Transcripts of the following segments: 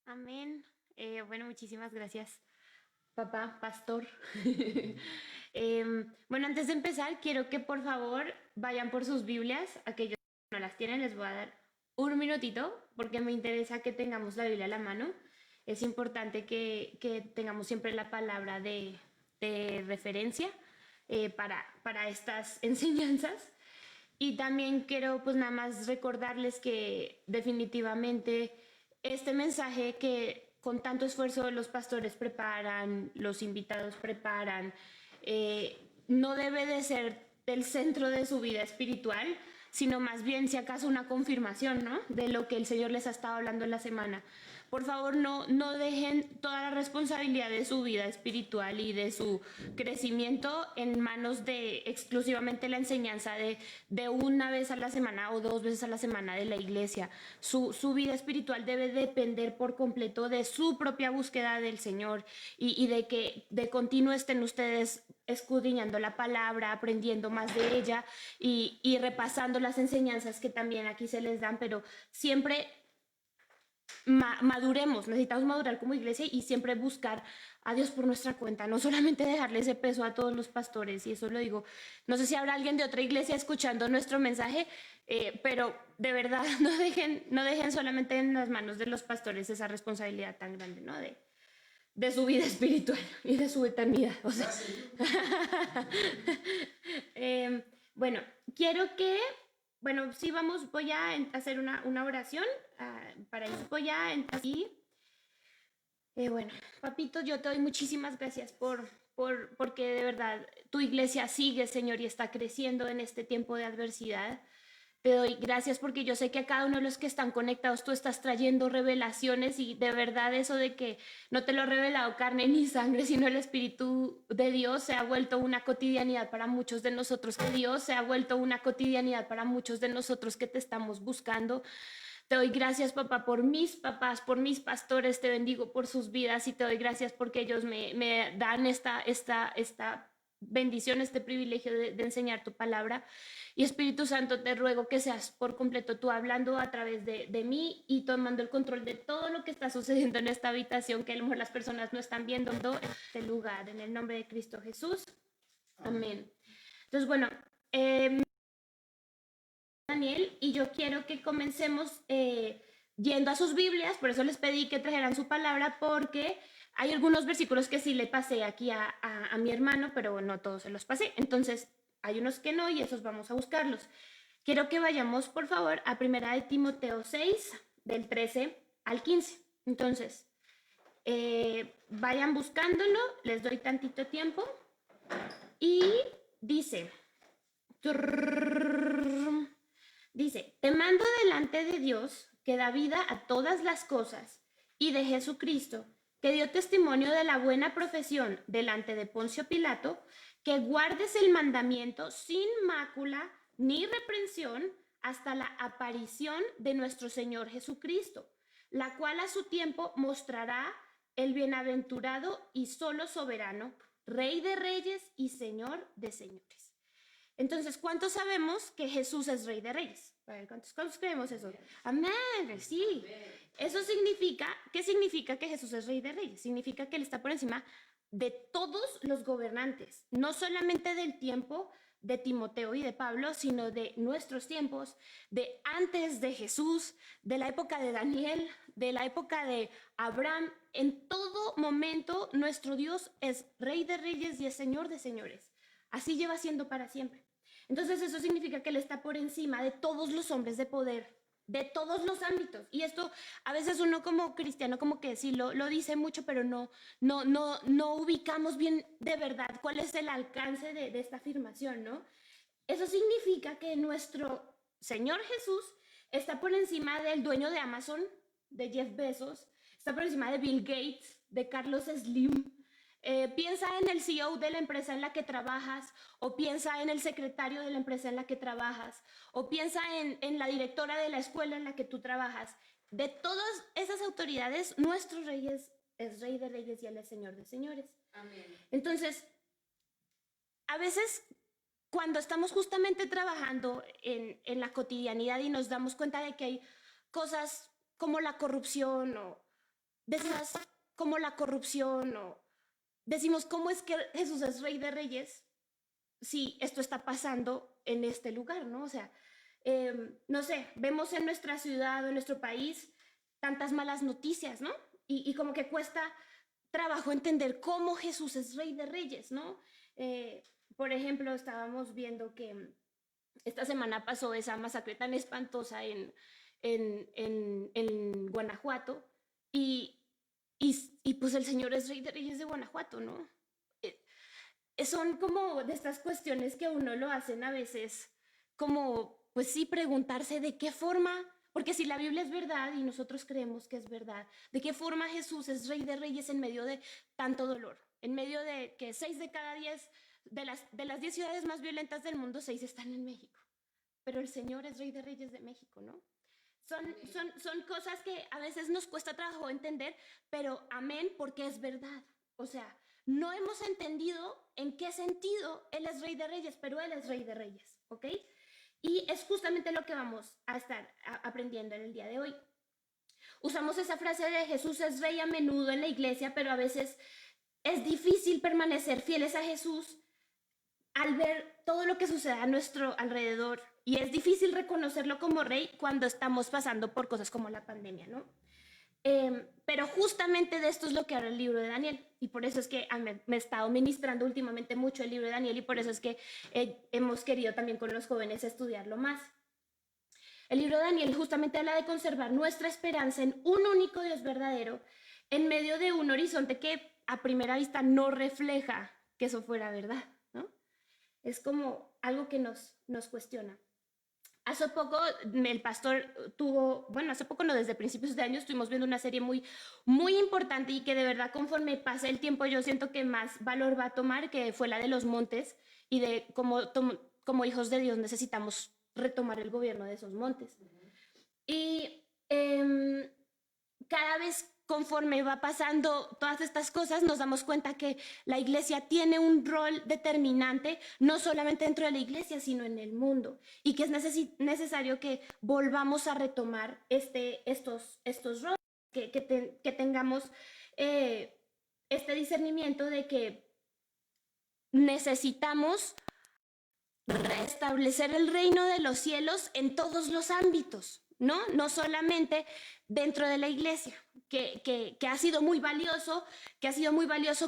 Amén. Bueno, muchísimas gracias, papá, pastor. Bueno, antes de empezar, quiero que por favor vayan por sus Biblias. Aquellos que no las tienen, les voy a dar un minutito porque me interesa que tengamos la Biblia a la mano. Es importante que tengamos siempre la palabra de referencia para estas enseñanzas. Y también quiero pues nada más recordarles que definitivamente este mensaje que con tanto esfuerzo los pastores preparan, los invitados preparan, no debe de ser el centro de su vida espiritual, sino más bien si acaso una confirmación, ¿no? De lo que el Señor les ha estado hablando en la semana. Por favor, no dejen toda la responsabilidad de su vida espiritual y de su crecimiento en manos de exclusivamente la enseñanza de una vez a la semana o dos veces a la semana de la iglesia. Su vida espiritual debe depender por completo de su propia búsqueda del Señor y de que de continuo estén ustedes escudriñando la palabra, aprendiendo más de ella y repasando las enseñanzas que también aquí se les dan, pero siempre maduremos, necesitamos madurar como iglesia y siempre buscar a Dios por nuestra cuenta, no solamente dejarle ese peso a todos los pastores, y eso lo digo, no sé si habrá alguien de otra iglesia escuchando nuestro mensaje, pero de verdad no dejen solamente en las manos de los pastores esa responsabilidad tan grande, ¿no? De su vida espiritual y de su eternidad. O sea. Bueno, quiero que, bueno, sí vamos, voy a hacer una oración para eso. Voy a así. Bueno, papito, yo te doy muchísimas gracias porque de verdad tu iglesia sigue, Señor, y está creciendo en este tiempo de adversidad. Te doy gracias porque yo sé que a cada uno de los que están conectados tú estás trayendo revelaciones y de verdad eso de que no te lo ha revelado carne ni sangre, sino el Espíritu de Dios se ha vuelto una cotidianidad para muchos de nosotros, que Dios se ha vuelto una cotidianidad para muchos de nosotros que te estamos buscando. Te doy gracias, papá, por mis papás, por mis pastores, te bendigo por sus vidas y te doy gracias porque ellos me dan esta bendición, este privilegio de enseñar tu palabra. Y Espíritu Santo, te ruego que seas por completo tú hablando a través de mí y tomando el control de todo lo que está sucediendo en esta habitación, que a lo mejor las personas no están viendo en este lugar. En el nombre de Cristo Jesús. Amén. Entonces, bueno, Daniel, y yo quiero que comencemos yendo a sus Biblias, por eso les pedí que trajeran su palabra, porque hay algunos versículos que sí le pasé aquí a mi hermano, pero no todos se los pasé. Entonces, hay unos que no y esos vamos a buscarlos. Quiero que vayamos, por favor, a Primera de Timoteo 6, del 13 al 15. Entonces, vayan buscándolo, les doy tantito tiempo. Y dice, dice, te mando delante de Dios que da vida a todas las cosas y de Jesucristo, que dio testimonio de la buena profesión delante de Poncio Pilato, que guardes el mandamiento sin mácula ni reprensión hasta la aparición de nuestro Señor Jesucristo, la cual a su tiempo mostrará el bienaventurado y solo soberano, Rey de reyes y Señor de señores. Entonces, ¿cuántos sabemos que Jesús es Rey de Reyes? A ver, ¿cuántos creemos eso? Amén, sí. Eso significa, ¿qué significa que Jesús es Rey de Reyes? Significa que Él está por encima de todos los gobernantes, no solamente del tiempo de Timoteo y de Pablo, sino de nuestros tiempos, de antes de Jesús, de la época de Daniel, de la época de Abraham. En todo momento, nuestro Dios es Rey de Reyes y es Señor de señores. Así lleva siendo para siempre. Entonces eso significa que Él está por encima de todos los hombres de poder, de todos los ámbitos. Y esto a veces uno como cristiano como que sí lo dice mucho, pero no ubicamos bien de verdad cuál es el alcance de esta afirmación, ¿no? Eso significa que nuestro Señor Jesús está por encima del dueño de Amazon, de Jeff Bezos, está por encima de Bill Gates, de Carlos Slim. Piensa en el CEO de la empresa en la que trabajas, o piensa en el secretario de la empresa en la que trabajas, o piensa en la directora de la escuela en la que tú trabajas. De todas esas autoridades, nuestro rey es Rey de Reyes y Él es Señor de Señores. Amén. Entonces, a veces cuando estamos justamente trabajando en la cotidianidad y nos damos cuenta de que hay cosas como la corrupción o decimos como la corrupción o decimos cómo es que Jesús es Rey de Reyes si esto está pasando en este lugar, ¿no? O sea, no sé, vemos en nuestra ciudad o en nuestro país tantas malas noticias, ¿no? Y como que cuesta trabajo entender cómo Jesús es Rey de Reyes, ¿no? Por ejemplo, estábamos viendo que esta semana pasó esa masacre tan espantosa en Guanajuato y, y pues el Señor es Rey de Reyes de Guanajuato, ¿no? Son como de estas cuestiones que uno lo hacen a veces como, pues sí, preguntarse de qué forma, porque si la Biblia es verdad y nosotros creemos que es verdad, ¿de qué forma Jesús es Rey de Reyes en medio de tanto dolor? En medio de que 6 de cada 10 de las 10 ciudades más violentas del mundo, 6 están en México. Pero el Señor es Rey de Reyes de México, ¿no? Son cosas que a veces nos cuesta trabajo entender, pero amén, porque es verdad. O sea, no hemos entendido en qué sentido Él es Rey de Reyes, pero Él es Rey de Reyes, ¿ok? Y es justamente lo que vamos a estar aprendiendo en el día de hoy. Usamos esa frase de Jesús es Rey a menudo en la iglesia, pero a veces es difícil permanecer fieles a Jesús al ver todo lo que sucede a nuestro alrededor y es difícil reconocerlo como Rey cuando estamos pasando por cosas como la pandemia, ¿no? Pero justamente de esto es lo que habla el libro de Daniel y por eso es que me he estado ministrando últimamente mucho el libro de Daniel y por eso es que hemos querido también con los jóvenes estudiarlo más. El libro de Daniel justamente habla de conservar nuestra esperanza en un único Dios verdadero en medio de un horizonte que a primera vista no refleja que eso fuera verdad, ¿no? Es como algo que nos cuestiona. Hace poco el pastor tuvo, bueno, hace poco no, desde principios de año estuvimos viendo una serie muy, muy importante y que de verdad conforme pasa el tiempo yo siento que más valor va a tomar, que fue la de los montes y de como hijos de Dios necesitamos retomar el gobierno de esos montes. Y cada vez conforme va pasando todas estas cosas, nos damos cuenta que la iglesia tiene un rol determinante, no solamente dentro de la iglesia, sino en el mundo, y que es necesario que volvamos a retomar estos roles, que tengamos este discernimiento de que necesitamos restablecer el reino de los cielos en todos los ámbitos, ¿no? No solamente dentro de la iglesia, que ha sido muy valioso,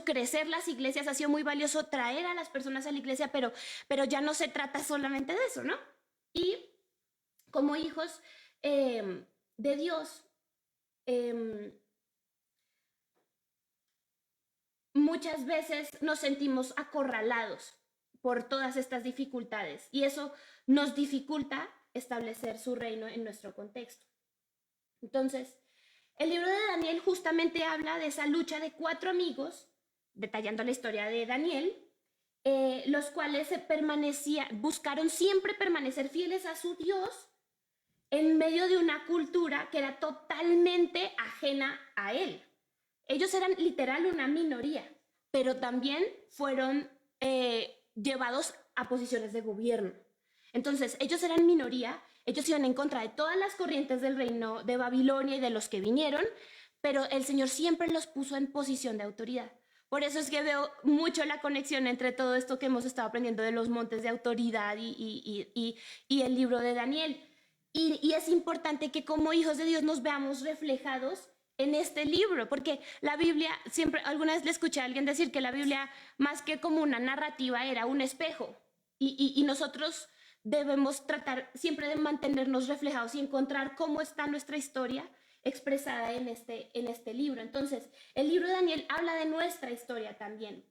crecer las iglesias, ha sido muy valioso traer a las personas a la iglesia, pero ya no se trata solamente de eso, ¿no? Y como hijos de Dios, muchas veces nos sentimos acorralados por todas estas dificultades y eso nos dificulta establecer su reino en nuestro contexto. Entonces, el libro de Daniel justamente habla de esa lucha de 4 amigos, detallando la historia de Daniel, los cuales buscaron siempre permanecer fieles a su Dios en medio de una cultura que era totalmente ajena a él. Ellos eran literal una minoría, pero también fueron llevados a posiciones de gobierno. Entonces, ellos eran minoría, ellos iban en contra de todas las corrientes del reino de Babilonia y de los que vinieron, pero el Señor siempre los puso en posición de autoridad. Por eso es que veo mucho la conexión entre todo esto que hemos estado aprendiendo de los montes de autoridad y el libro de Daniel. Y es importante que como hijos de Dios nos veamos reflejados en este libro, porque la Biblia, siempre, alguna vez le escuché a alguien decir que la Biblia, más que como una narrativa, era un espejo. Y nosotros debemos tratar siempre de mantenernos reflejados y encontrar cómo está nuestra historia expresada en este libro. Entonces, el libro de Daniel habla de nuestra historia también.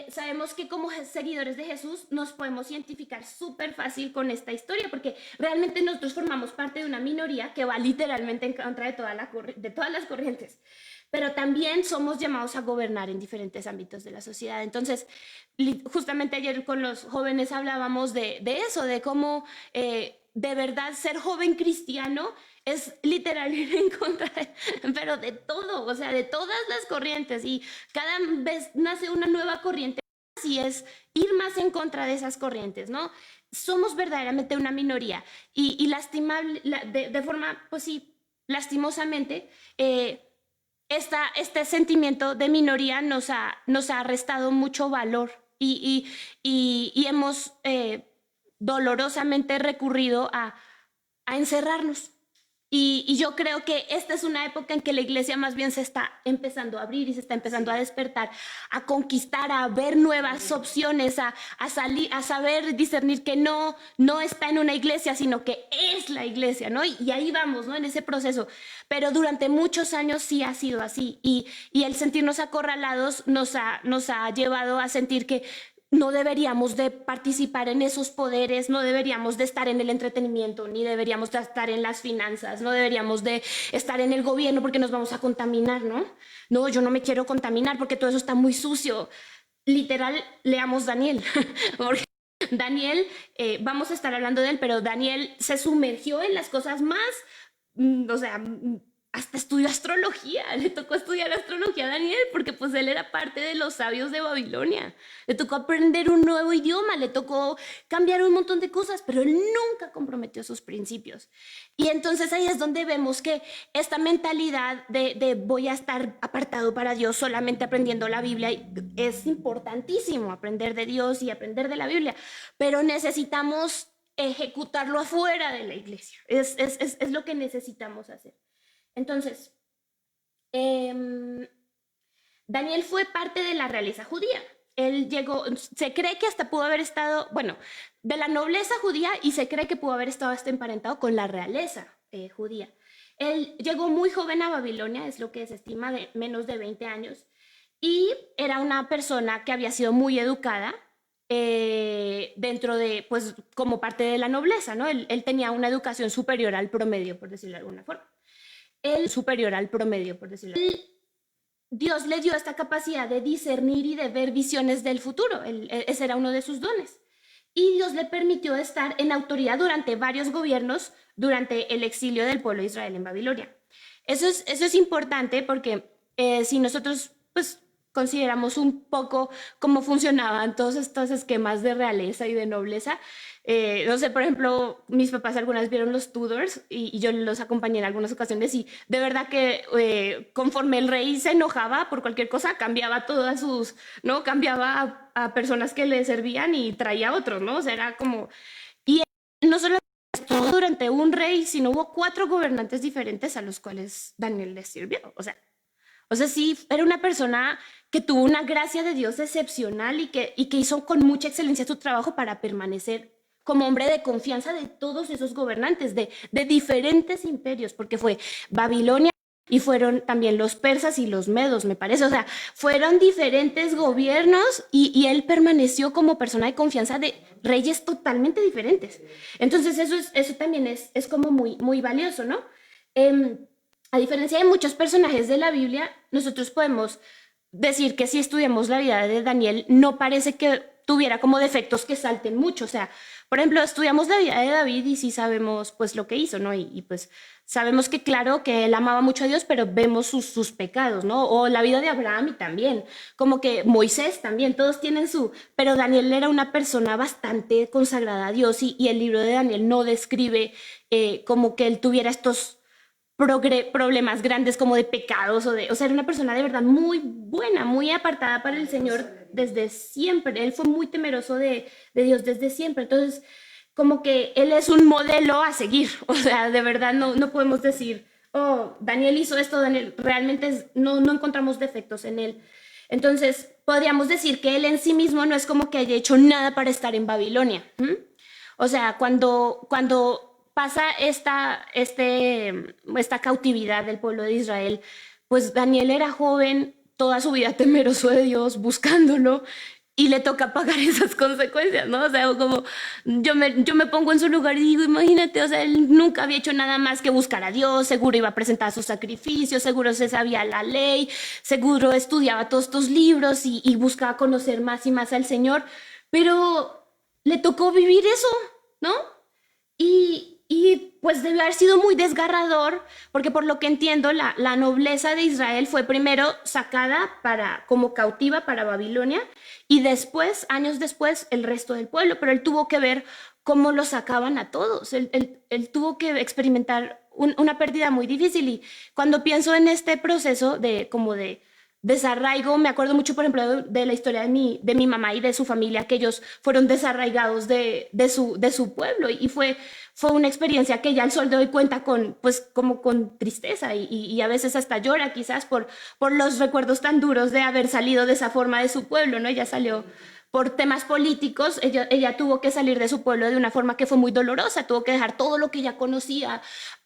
Sabemos que como seguidores de Jesús nos podemos identificar súper fácil con esta historia porque realmente nosotros formamos parte de una minoría que va literalmente en contra de todas las corrientes, pero también somos llamados a gobernar en diferentes ámbitos de la sociedad. Entonces, justamente ayer con los jóvenes hablábamos de eso, de cómo de verdad ser joven cristiano es literal ir en contra, pero de todo, o sea, de todas las corrientes y cada vez nace una nueva corriente y es ir más en contra de esas corrientes, ¿no? Somos verdaderamente una minoría y lastimable, de forma, pues sí, lastimosamente, este sentimiento de minoría nos ha restado mucho valor y hemos dolorosamente recurrido a encerrarnos. Y yo creo que esta es una época en que la iglesia más bien se está empezando a abrir y se está empezando a despertar, a conquistar, a ver nuevas opciones, a salir, a saber discernir que no está en una iglesia, sino que es la iglesia, ¿no? Y ahí vamos, ¿no? En ese proceso. Pero durante muchos años sí ha sido así. Y el sentirnos acorralados nos ha llevado a sentir que no deberíamos de participar en esos poderes, no deberíamos de estar en el entretenimiento, ni deberíamos de estar en las finanzas, no deberíamos de estar en el gobierno porque nos vamos a contaminar, ¿no? No, yo no me quiero contaminar porque todo eso está muy sucio. Literal, leamos Daniel, porque Daniel, vamos a estar hablando de él, pero Daniel se sumergió en las cosas más, o sea, hasta estudió astrología, le tocó estudiar astrología a Daniel porque pues él era parte de los sabios de Babilonia, le tocó aprender un nuevo idioma, le tocó cambiar un montón de cosas, pero él nunca comprometió sus principios. Y entonces ahí es donde vemos que esta mentalidad de voy a estar apartado para Dios solamente aprendiendo la Biblia, es importantísimo aprender de Dios y aprender de la Biblia, pero necesitamos ejecutarlo afuera de la iglesia, es lo que necesitamos hacer. Entonces, Daniel fue parte de la realeza judía. Él llegó, se cree que hasta pudo haber estado, bueno, de la nobleza judía y se cree que pudo haber estado hasta emparentado con la realeza judía. Él llegó muy joven a Babilonia, es lo que se estima de menos de 20 años, y era una persona que había sido muy educada dentro de, pues, como parte de la nobleza, ¿no? Él tenía una educación superior al promedio, por decirlo de alguna forma. Él superior al promedio, por decirlo así. Dios le dio esta capacidad de discernir y de ver visiones del futuro. Ese era uno de sus dones. Y Dios le permitió estar en autoridad durante varios gobiernos durante el exilio del pueblo de Israel en Babilonia. Eso es importante porque si nosotros pues, consideramos un poco cómo funcionaban todos estos esquemas de realeza y de nobleza, no sé, por ejemplo, mis papás algunas vieron los Tudors y yo los acompañé en algunas ocasiones y de verdad que conforme el rey se enojaba por cualquier cosa, cambiaba todas sus, ¿no? Cambiaba a personas que le servían y traía a otros, ¿no? O sea, era como... Y no solo estuvo durante un rey, sino hubo 4 gobernantes diferentes a los cuales Daniel les sirvió. O sea, sí, era una persona que tuvo una gracia de Dios excepcional y que hizo con mucha excelencia su trabajo para permanecer como hombre de confianza de todos esos gobernantes de diferentes imperios, porque fue Babilonia y fueron también los persas y los medos, me parece. O sea, fueron diferentes gobiernos y él permaneció como persona de confianza de reyes totalmente diferentes. Entonces eso también es como muy, muy valioso, ¿no? A diferencia de muchos personajes de la Biblia, nosotros podemos decir que si estudiamos la vida de Daniel, no parece que tuviera como defectos que salten mucho. O sea, por ejemplo, estudiamos la vida de David y sí sabemos pues lo que hizo, ¿no? Y pues sabemos que claro que él amaba mucho a Dios, pero vemos sus pecados, ¿no? O la vida de Abraham y también, como que Moisés también, todos tienen su... Pero Daniel era una persona bastante consagrada a Dios y el libro de Daniel no describe como que él tuviera estos problemas grandes como de pecados o sea, era una persona de verdad muy buena, muy apartada para el Señor desde siempre. Él fue muy temeroso de Dios desde siempre. Entonces, como que él es un modelo a seguir. O sea, de verdad no podemos decir, oh, Daniel hizo esto, Daniel, realmente no encontramos defectos en él. Entonces, podríamos decir que él en sí mismo no es como que haya hecho nada para estar en Babilonia. O sea, cuando pasa esta cautividad del pueblo de Israel, pues Daniel era joven, toda su vida temeroso de Dios, buscándolo, y le toca pagar esas consecuencias, ¿no? O sea, como yo me pongo en su lugar y digo, imagínate, o sea, él nunca había hecho nada más que buscar a Dios, seguro iba a presentar sus sacrificios, seguro se sabía la ley, seguro estudiaba todos estos libros y buscaba conocer más y más al Señor, pero le tocó vivir eso, ¿no? Y pues debe haber sido muy desgarrador, porque por lo que entiendo, la nobleza de Israel fue primero sacada como cautiva para Babilonia y después, años después, el resto del pueblo, pero él tuvo que ver cómo lo sacaban a todos. Él tuvo que experimentar una pérdida muy difícil. Y cuando pienso en este proceso de como de desarraigo, me acuerdo mucho, por ejemplo, de la historia de mi mamá y de su familia, que ellos fueron desarraigados de su pueblo, y fue una experiencia que ya al sol de hoy cuenta con, pues, como con tristeza, y a veces hasta llora quizás por los recuerdos tan duros de haber salido de esa forma de su pueblo, ¿no? Ella salió por temas políticos, ella tuvo que salir de su pueblo de una forma que fue muy dolorosa, tuvo que dejar todo lo que ella conocía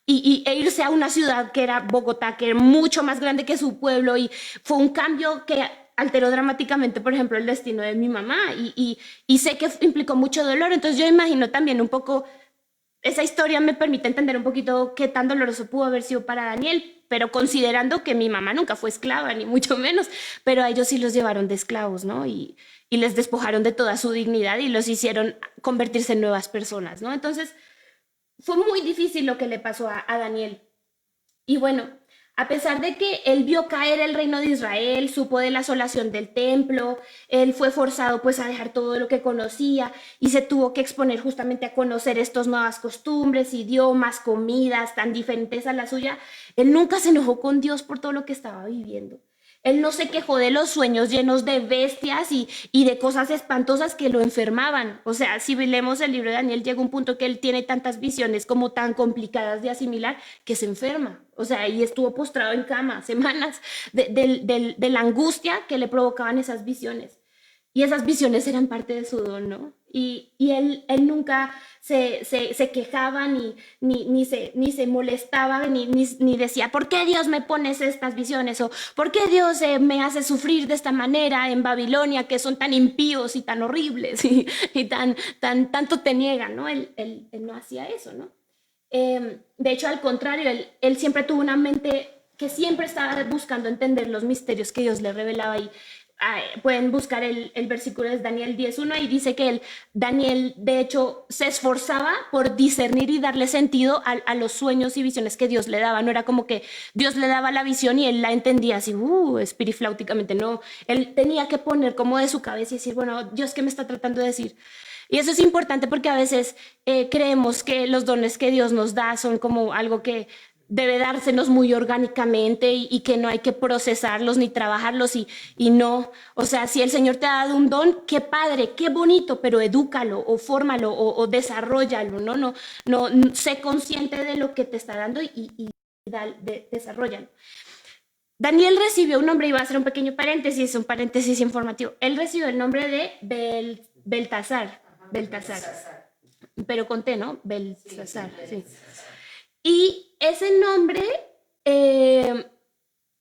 e irse a una ciudad que era Bogotá, que era mucho más grande que su pueblo, y fue un cambio que alteró dramáticamente, por ejemplo, el destino de mi mamá, y sé que implicó mucho dolor. Entonces yo imagino también un poco, esa historia me permite entender un poquito qué tan doloroso pudo haber sido para Daniel, pero considerando que mi mamá nunca fue esclava, ni mucho menos, pero a ellos sí los llevaron de esclavos, ¿no? Y les despojaron de toda su dignidad y los hicieron convertirse en nuevas personas, ¿no? Entonces, fue muy difícil lo que le pasó a Daniel. Y bueno, a pesar de que él vio caer el reino de Israel, supo de la asolación del templo, él fue forzado pues a dejar todo lo que conocía y se tuvo que exponer justamente a conocer estas nuevas costumbres, idiomas, comidas tan diferentes a la suya. Él nunca se enojó con Dios por todo lo que estaba viviendo. Él no se quejó de los sueños llenos de bestias y de cosas espantosas que lo enfermaban. O sea, si leemos el libro de Daniel, llega un punto que él tiene tantas visiones como tan complicadas de asimilar que se enferma. O sea, y estuvo postrado en cama semanas de la angustia que le provocaban esas visiones. Y esas visiones eran parte de su don, ¿no? Y él nunca se quejaba, ni se molestaba, ni decía, ¿por qué Dios me pones estas visiones? O ¿por qué Dios me hace sufrir de esta manera en Babilonia, que son tan impíos y tan horribles y tanto te niegan, ¿no? Él no hacía eso, ¿no? De hecho, al contrario, él siempre tuvo una mente que siempre estaba buscando entender los misterios que Dios le revelaba. Y pueden buscar el versículo de Daniel 10:1, y dice que Daniel, de hecho, se esforzaba por discernir y darle sentido a los sueños y visiones que Dios le daba. No era como que Dios le daba la visión y él la entendía así, espirifláuticamente. No, él tenía que poner como de su cabeza y decir, bueno, Dios, ¿qué me está tratando de decir? Y eso es importante porque a veces creemos que los dones que Dios nos da son como algo que debe dársenos muy orgánicamente, y que no hay que procesarlos ni trabajarlos, y no. O sea, si el Señor te ha dado un don, qué padre, qué bonito, pero edúcalo o fórmalo o desarrollalo, ¿no? No, sé consciente de lo que te está dando y desarrollalo. Daniel recibió un nombre, y va a hacer un paréntesis informativo. Él recibió el nombre de Beltasar, pero conté, ¿no? Beltasar, sí. Y ese nombre, eh,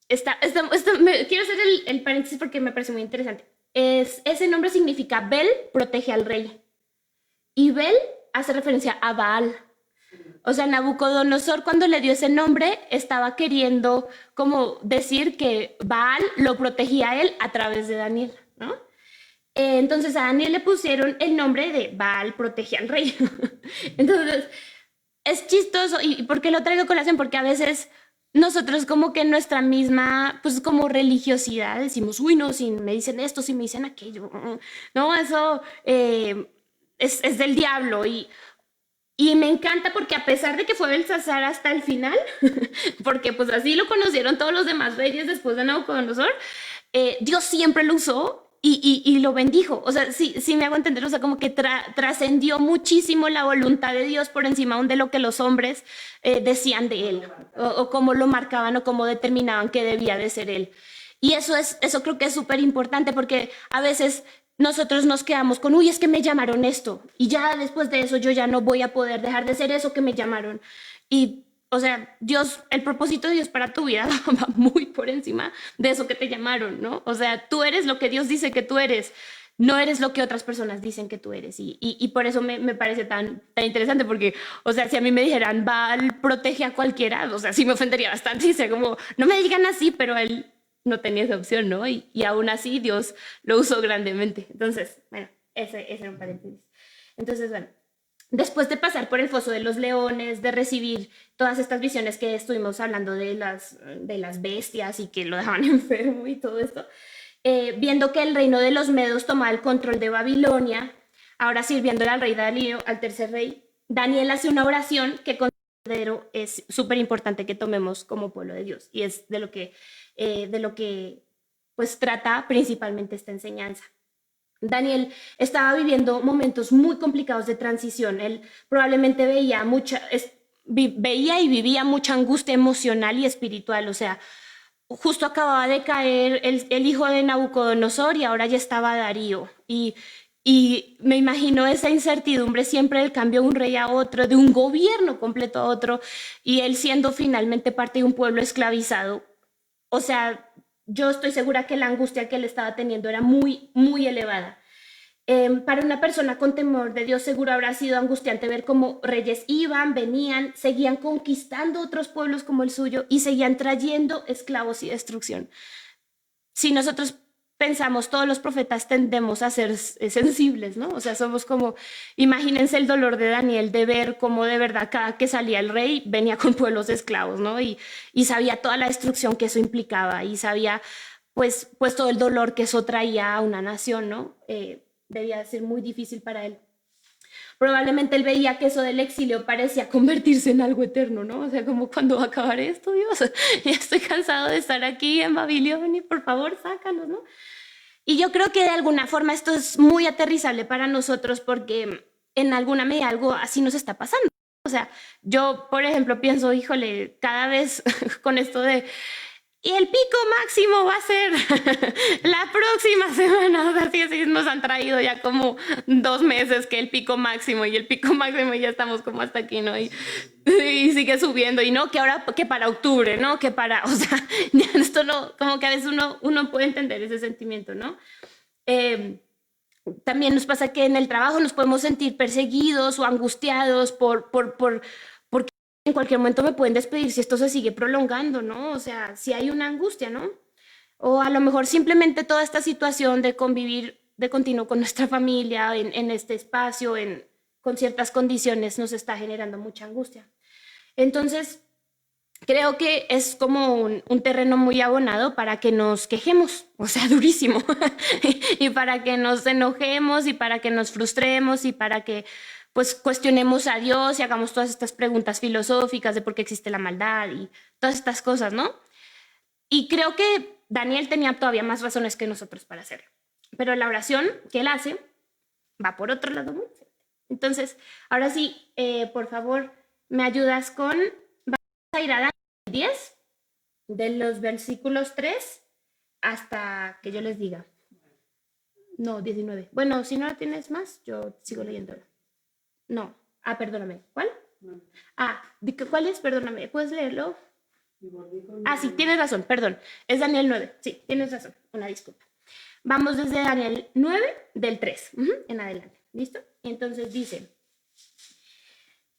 quiero hacer el paréntesis porque me parece muy interesante. Ese nombre significa Bel protege al rey. Y Bel hace referencia a Baal. O sea, Nabucodonosor, cuando le dio ese nombre, estaba queriendo como decir que Baal lo protegía a él a través de Daniel, ¿no? Entonces a Daniel le pusieron el nombre de Baal protege al rey. Entonces, es chistoso. ¿Y por qué lo traigo a colación? Porque a veces nosotros como que en nuestra misma, pues como religiosidad decimos, uy, no, si me dicen esto, si me dicen aquello, no, eso es del diablo. Y me encanta porque a pesar de que fue Belsasar hasta el final, porque pues así lo conocieron todos los demás reyes después de Nabucodonosor, Dios siempre lo usó y lo bendijo. O sea, sí me hago entender, o sea, como que trascendió muchísimo la voluntad de Dios por encima de lo que los hombres decían de él, o cómo lo marcaban, o cómo determinaban que debía de ser él. Y eso creo que es súper importante, porque a veces nosotros nos quedamos con, uy, es que me llamaron esto, y ya después de eso yo ya no voy a poder dejar de ser eso que me llamaron. Y, o sea, Dios, el propósito de Dios para tu vida va muy por encima de eso que te llamaron, ¿no? O sea, tú eres lo que Dios dice que tú eres, no eres lo que otras personas dicen que tú eres. Y por eso me parece tan interesante, porque, o sea, si a mí me dijeran, Baal protege a cualquiera, o sea, sí me ofendería bastante, y sea como, no me digan así, pero él no tenía esa opción, ¿no? Y aún así Dios lo usó grandemente. Entonces, bueno, ese era un paréntesis. Entonces, bueno, después de pasar por el foso de los leones, de recibir todas estas visiones que estuvimos hablando de las bestias y que lo dejaban enfermo y todo esto, viendo que el reino de los medos tomaba el control de Babilonia, ahora sirviéndole al rey Darío, al tercer rey, Daniel hace una oración que verdadero es súper importante que tomemos como pueblo de Dios y es de lo que pues trata principalmente esta enseñanza. Daniel estaba viviendo momentos muy complicados de transición. Él probablemente veía y vivía mucha angustia emocional y espiritual. O sea, justo acababa de caer el hijo de Nabucodonosor y ahora ya estaba Darío. Y me imagino esa incertidumbre siempre del cambio de un rey a otro, de un gobierno completo a otro, y él siendo finalmente parte de un pueblo esclavizado. O sea, yo estoy segura que la angustia que él estaba teniendo era muy, muy elevada. Para una persona con temor de Dios seguro habrá sido angustiante ver cómo reyes iban, venían, seguían conquistando otros pueblos como el suyo y seguían trayendo esclavos y destrucción. Si nosotros pensamos, todos los profetas tendemos a ser sensibles, ¿no? O sea, somos como, imagínense el dolor de Daniel de ver cómo de verdad cada que salía el rey venía con pueblos esclavos, ¿no? Y sabía toda la destrucción que eso implicaba y sabía pues todo el dolor que eso traía a una nación, ¿no? Debía ser muy difícil para él. Probablemente él veía que eso del exilio parecía convertirse en algo eterno, ¿no? O sea, como cuando va a acabar esto, Dios, ya estoy cansado de estar aquí en Babilonia, por favor, sácanos, ¿no? Y yo creo que de alguna forma esto es muy aterrizable para nosotros porque en alguna medida algo así nos está pasando. O sea, yo, por ejemplo, pienso, híjole, cada vez con esto de y el pico máximo va a ser la próxima semana. O sea, sí, nos han traído ya como 2 meses que el pico máximo y el pico máximo y ya estamos como hasta aquí, ¿no? Y sigue subiendo. Y no, que ahora, que para octubre, ¿no? Que para, o sea, ya esto no, como que a veces uno puede entender ese sentimiento, ¿no? Eh, También nos pasa que en el trabajo nos podemos sentir perseguidos o angustiados porque en cualquier momento me pueden despedir si esto se sigue prolongando, ¿no? O sea, si hay una angustia, ¿no? O a lo mejor simplemente toda esta situación de convivir de continuo con nuestra familia en este espacio, con ciertas condiciones, nos está generando mucha angustia. Entonces, creo que es como un terreno muy abonado para que nos quejemos, o sea, durísimo, y para que nos enojemos y para que nos frustremos y para que pues cuestionemos a Dios y hagamos todas estas preguntas filosóficas de por qué existe la maldad y todas estas cosas, ¿no? Y creo que Daniel tenía todavía más razones que nosotros para hacerlo. Pero la oración que él hace va por otro lado muy diferente. Entonces, ahora sí, por favor, me ayudas con... Vamos a ir a Daniel 10, de los versículos 3 hasta que yo les diga. No, 19. Bueno, si no la tienes más, yo sigo leyéndola. No. Ah, perdóname. ¿Cuál? Ah, ¿cuál es? Perdóname. ¿Puedes leerlo? Ah, sí, tienes razón, perdón. Es Daniel 9. Sí, tienes razón. Una disculpa. Vamos desde Daniel 9, del 3 en adelante. ¿Listo? Entonces dice,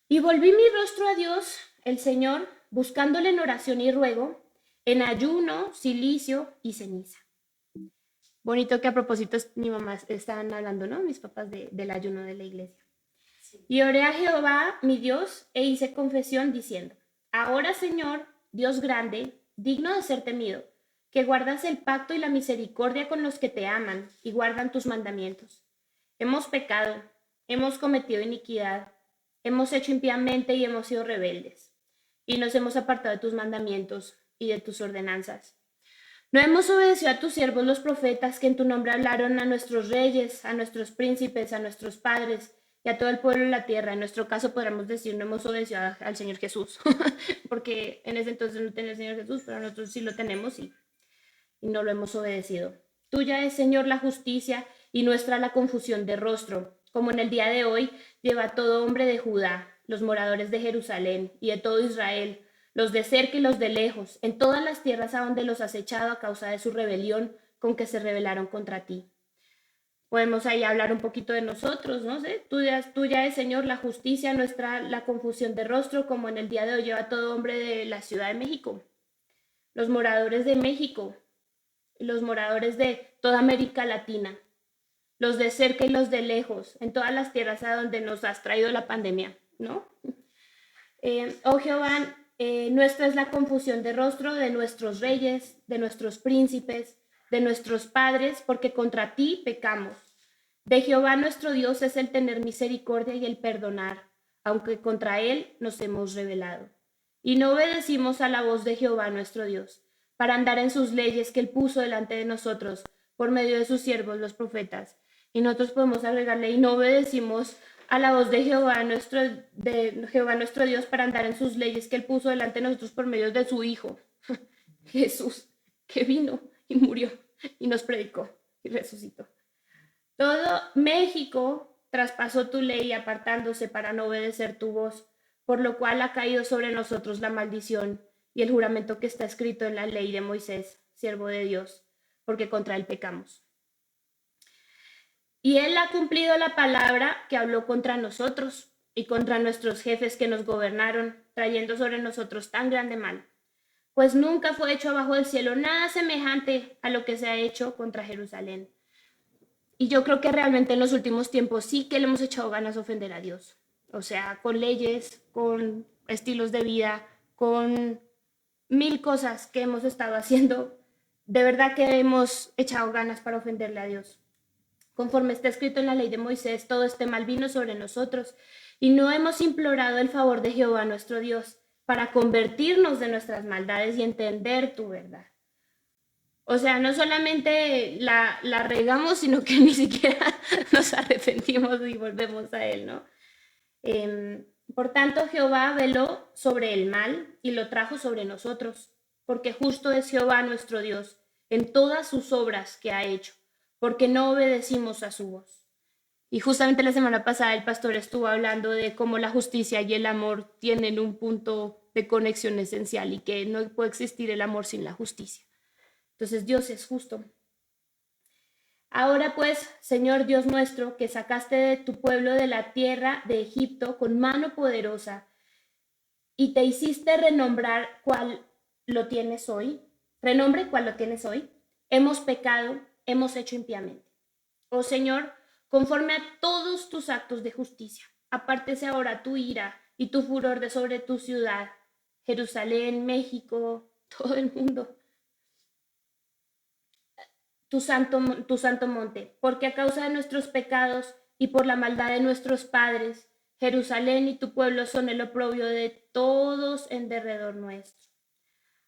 y volví mi rostro a Dios, el Señor, buscándole en oración y ruego, en ayuno, silicio y ceniza. Bonito que a propósito mi mamá estaban hablando, ¿no? Mis papás del ayuno de la iglesia. Sí. Y oré a Jehová, mi Dios, e hice confesión diciendo, ahora, Señor, Dios grande, digno de ser temido, que guardas el pacto y la misericordia con los que te aman y guardan tus mandamientos. Hemos pecado, hemos cometido iniquidad, hemos hecho impíamente y hemos sido rebeldes, y nos hemos apartado de tus mandamientos y de tus ordenanzas. No hemos obedecido a tus siervos los profetas que en tu nombre hablaron a nuestros reyes, a nuestros príncipes, a nuestros padres y a todo el pueblo de la tierra. En nuestro caso podríamos decir no hemos obedecido al Señor Jesús, porque en ese entonces no tenía el Señor Jesús, pero nosotros sí lo tenemos y no lo hemos obedecido. Tuya es, Señor, la justicia y nuestra la confusión de rostro, como en el día de hoy lleva todo hombre de Judá, los moradores de Jerusalén y de todo Israel, los de cerca y los de lejos, en todas las tierras a donde los has echado a causa de su rebelión con que se rebelaron contra ti. Podemos ahí hablar un poquito de nosotros, ¿no sé? Tuya es, Señor, la justicia, nuestra la confusión de rostro, como en el día de hoy lleva todo hombre de la Ciudad de México, los moradores de México, los moradores de toda América Latina, los de cerca y los de lejos, en todas las tierras a donde nos has traído la pandemia, ¿no? Oh Jehová, nuestra es la confusión de rostro de nuestros reyes, de nuestros príncipes, de nuestros padres, porque contra ti pecamos. De Jehová nuestro Dios es el tener misericordia y el perdonar, aunque contra él nos hemos rebelado. Y no obedecimos a la voz de Jehová nuestro Dios, para andar en sus leyes que él puso delante de nosotros por medio de sus siervos los profetas. Y nosotros podemos agregarle, y no obedecimos a la voz de Jehová nuestro Dios para andar en sus leyes que él puso delante de nosotros por medio de su Hijo, Jesús, que vino y murió y nos predicó y resucitó. Todo México traspasó tu ley apartándose para no obedecer tu voz, por lo cual ha caído sobre nosotros la maldición y el juramento que está escrito en la ley de Moisés, siervo de Dios, porque contra él pecamos. Y él ha cumplido la palabra que habló contra nosotros y contra nuestros jefes que nos gobernaron, trayendo sobre nosotros tan grande mal. Pues nunca fue hecho abajo del cielo nada semejante a lo que se ha hecho contra Jerusalén. Y yo creo que realmente en los últimos tiempos sí que le hemos echado ganas de ofender a Dios. O sea, con leyes, con estilos de vida, con mil cosas que hemos estado haciendo. De verdad que hemos echado ganas para ofenderle a Dios. Conforme está escrito en la ley de Moisés, todo este mal vino sobre nosotros y no hemos implorado el favor de Jehová nuestro Dios para convertirnos de nuestras maldades y entender tu verdad. O sea, no solamente la regamos, sino que ni siquiera nos arrepentimos y volvemos a él, ¿no? Por tanto, Jehová veló sobre el mal y lo trajo sobre nosotros, porque justo es Jehová nuestro Dios en todas sus obras que ha hecho, porque no obedecimos a su voz. Y justamente la semana pasada el pastor estuvo hablando de cómo la justicia y el amor tienen un punto de conexión esencial y que no puede existir el amor sin la justicia. Entonces Dios es justo. Ahora pues, Señor Dios nuestro, que sacaste de tu pueblo de la tierra de Egipto con mano poderosa y te hiciste renombre cual lo tienes hoy, hemos pecado, hemos hecho impíamente. Oh Señor, conforme a todos tus actos de justicia, apártese ahora tu ira y tu furor de sobre tu ciudad, Jerusalén, México, todo el mundo, tu santo monte, porque a causa de nuestros pecados y por la maldad de nuestros padres, Jerusalén y tu pueblo son el oprobio de todos en derredor nuestro.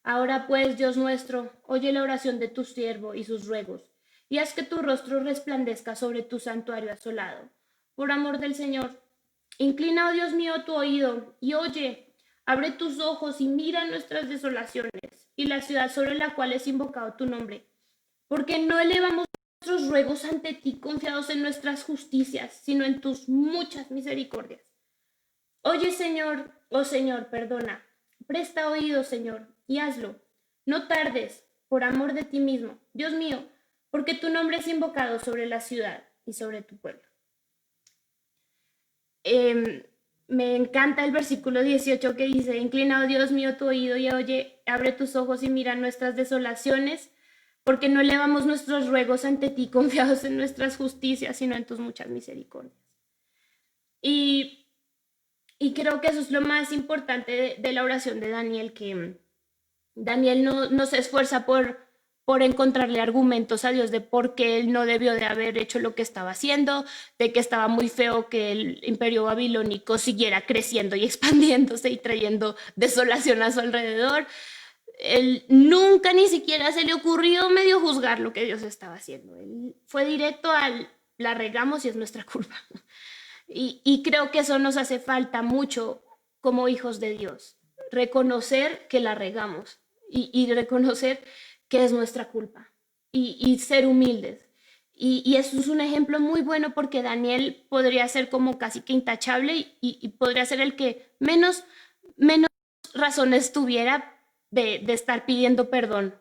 Ahora pues, Dios nuestro, oye la oración de tu siervo y sus ruegos, y haz que tu rostro resplandezca sobre tu santuario asolado. Por amor del Señor, inclina, oh Dios mío, tu oído y oye, abre tus ojos y mira nuestras desolaciones y la ciudad sobre la cual es invocado tu nombre, porque no elevamos nuestros ruegos ante ti confiados en nuestras justicias, sino en tus muchas misericordias. Oye, Señor, oh Señor, perdona. Presta oído, Señor, y hazlo. No tardes, por amor de ti mismo, Dios mío, porque tu nombre es invocado sobre la ciudad y sobre tu pueblo. Me encanta el versículo 18 que dice, inclina, oh Dios mío, tu oído y oye, abre tus ojos y mira nuestras desolaciones, porque no elevamos nuestros ruegos ante ti confiados en nuestras justicias, sino en tus muchas misericordias. Y creo que eso es lo más importante de la oración de Daniel, que Daniel no se esfuerza por encontrarle argumentos a Dios de por qué él no debió de haber hecho lo que estaba haciendo, de que estaba muy feo que el imperio babilónico siguiera creciendo y expandiéndose y trayendo desolación a su alrededor. Él nunca ni siquiera se le ocurrió medio juzgar lo que Dios estaba haciendo. Él fue directo al, la regamos y es nuestra culpa. Y creo que eso nos hace falta mucho como hijos de Dios. Reconocer que la regamos y reconocer que es nuestra culpa y ser humildes. Y eso es un ejemplo muy bueno porque Daniel podría ser como casi que intachable y podría ser el que menos razones tuviera de estar pidiendo perdón,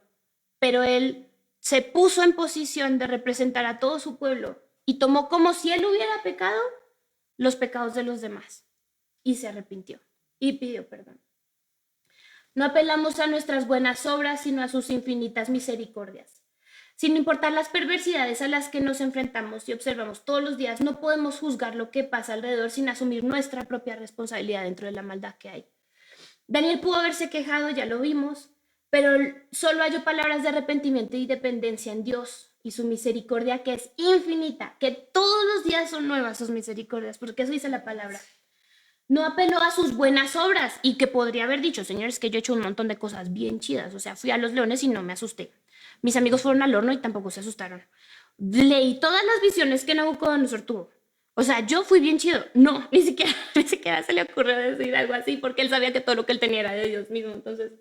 pero él se puso en posición de representar a todo su pueblo y tomó como si él hubiera pecado los pecados de los demás y se arrepintió y pidió perdón. No apelamos a nuestras buenas obras, sino a sus infinitas misericordias. Sin importar las perversidades a las que nos enfrentamos y observamos todos los días, no podemos juzgar lo que pasa alrededor sin asumir nuestra propia responsabilidad dentro de la maldad que hay. Daniel pudo haberse quejado, ya lo vimos, pero solo halló palabras de arrepentimiento y dependencia en Dios y su misericordia que es infinita, que todos los días son nuevas sus misericordias, porque eso dice la palabra. No apeló a sus buenas obras y que podría haber dicho, señores, que yo he hecho un montón de cosas bien chidas. O sea, fui a los leones y no me asusté. Mis amigos fueron al horno y tampoco se asustaron. Leí todas las visiones que Nabucodonosor tuvo. O sea, yo fui bien chido. No, ni siquiera se le ocurrió decir algo así porque él sabía que todo lo que él tenía era de Dios mismo. Entonces,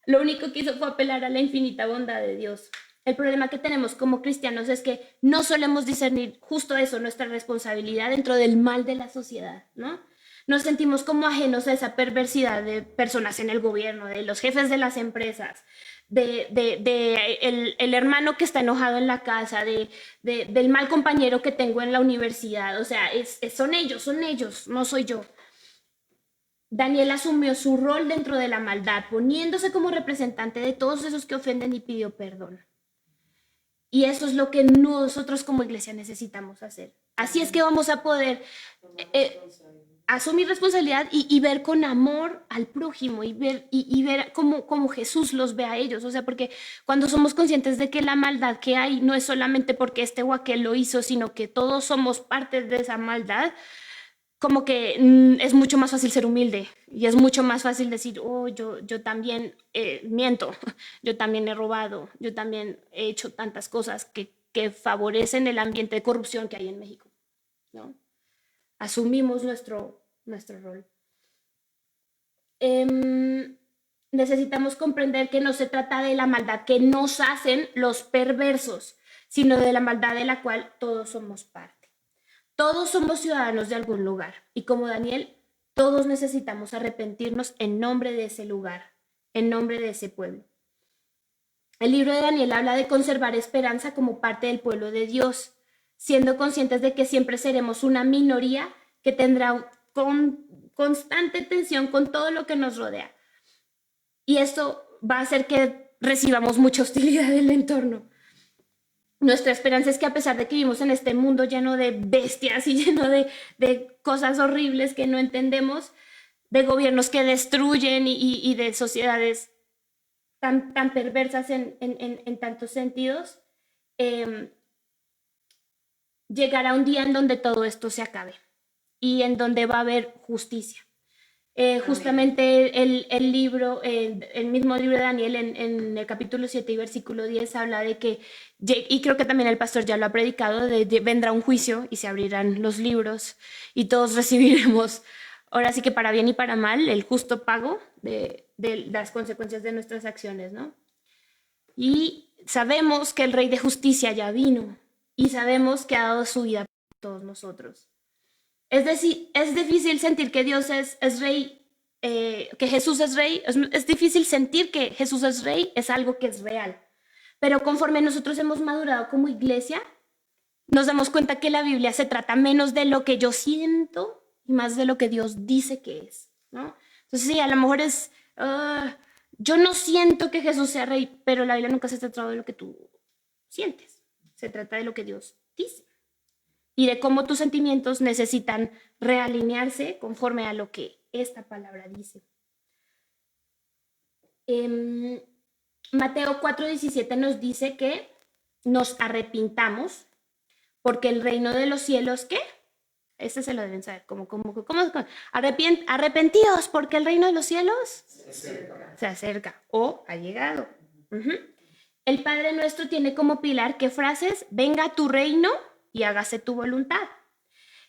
lo único que hizo fue apelar a la infinita bondad de Dios. El problema que tenemos como cristianos es que no solemos discernir justo eso, nuestra responsabilidad dentro del mal de la sociedad, ¿no? Nos sentimos como ajenos a esa perversidad de personas en el gobierno, de los jefes de las empresas, el hermano que está enojado en la casa, del mal compañero que tengo en la universidad. O sea, son ellos, no soy yo. Daniel asumió su rol dentro de la maldad, poniéndose como representante de todos esos que ofenden y pidió perdón. Y eso es lo que nosotros como iglesia necesitamos hacer. Así es que vamos a poder asumir responsabilidad y ver con amor al prójimo y ver cómo Jesús los ve a ellos. O sea, porque cuando somos conscientes de que la maldad que hay no es solamente porque este o aquel lo hizo, sino que todos somos parte de esa maldad, como que es mucho más fácil ser humilde y es mucho más fácil decir, oh, yo también miento, yo también he robado, yo también he hecho tantas cosas que favorecen el ambiente de corrupción que hay en México, ¿no? Asumimos nuestro rol. Necesitamos comprender que no se trata de la maldad que nos hacen los perversos, sino de la maldad de la cual todos somos parte. Todos somos ciudadanos de algún lugar y como Daniel, todos necesitamos arrepentirnos en nombre de ese lugar, en nombre de ese pueblo. El libro de Daniel habla de conservar esperanza como parte del pueblo de Dios, siendo conscientes de que siempre seremos una minoría que tendrá constante tensión con todo lo que nos rodea. Y esto va a hacer que recibamos mucha hostilidad del entorno. Nuestra esperanza es que a pesar de que vivimos en este mundo lleno de bestias y lleno de cosas horribles que no entendemos, de gobiernos que destruyen y de sociedades tan perversas en tantos sentidos, llegará un día en donde todo esto se acabe y en donde va a haber justicia. Justamente el libro, el mismo libro de Daniel en el capítulo 7 y versículo 10 habla de que, y creo que también el pastor ya lo ha predicado, vendrá un juicio y se abrirán los libros y todos recibiremos, ahora sí que para bien y para mal, el justo pago de las consecuencias de nuestras acciones, ¿no? Y sabemos que el Rey de Justicia ya vino y sabemos que ha dado su vida por todos nosotros. Es decir, es difícil sentir que Dios es rey, que Jesús es rey. Es difícil sentir que Jesús es rey, es algo que es real. Pero conforme nosotros hemos madurado como iglesia, nos damos cuenta que la Biblia se trata menos de lo que yo siento y más de lo que Dios dice que es, ¿no? Entonces sí, a lo mejor es, yo no siento que Jesús sea rey, pero la Biblia nunca se trata de lo que tú sientes. Se trata de lo que Dios dice y de cómo tus sentimientos necesitan realinearse conforme a lo que esta palabra dice. Mateo 4:17 nos dice que nos arrepintamos porque el reino de los cielos, ¿qué? Este se lo deben saber. ¿Cómo? Arrepentidos porque el reino de los cielos se acerca o ha llegado. El Padre Nuestro tiene como pilar, ¿qué frases? Venga tu reino y hágase tu voluntad.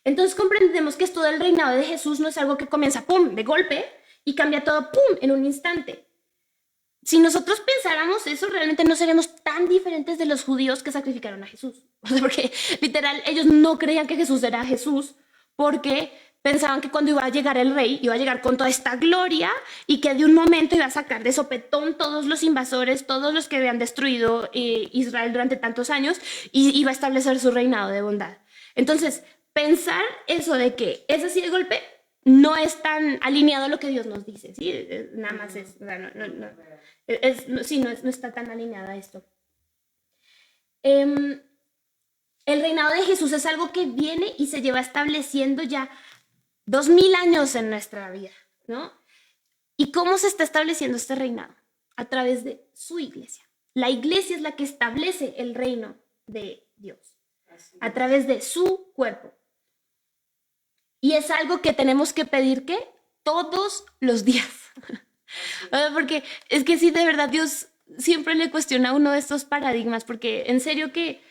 Entonces comprendemos que esto del reinado de Jesús no es algo que comienza, ¡pum!, de golpe y cambia todo, ¡pum!, en un instante. Si nosotros pensáramos eso, realmente no seríamos tan diferentes de los judíos que sacrificaron a Jesús. O sea, porque literal, ellos no creían que Jesús era Jesús porque pensaban que cuando iba a llegar el rey, iba a llegar con toda esta gloria y que de un momento iba a sacar de sopetón todos los invasores, todos los que habían destruido Israel durante tantos años y iba a establecer su reinado de bondad. Entonces, pensar eso de que es así de golpe no es tan alineado a lo que Dios nos dice, ¿sí? Nada más es, no está tan alineado a esto. El reinado de Jesús es algo que viene y se lleva estableciendo ya 2000 años en nuestra vida, ¿no? ¿Y cómo se está estableciendo este reinado? A través de su iglesia. La iglesia es la que establece el reino de Dios, a través de su cuerpo. Y es algo que tenemos que pedir, ¿qué? Todos los días. Porque es que sí, de verdad, Dios siempre le cuestiona uno de estos paradigmas, porque en serio que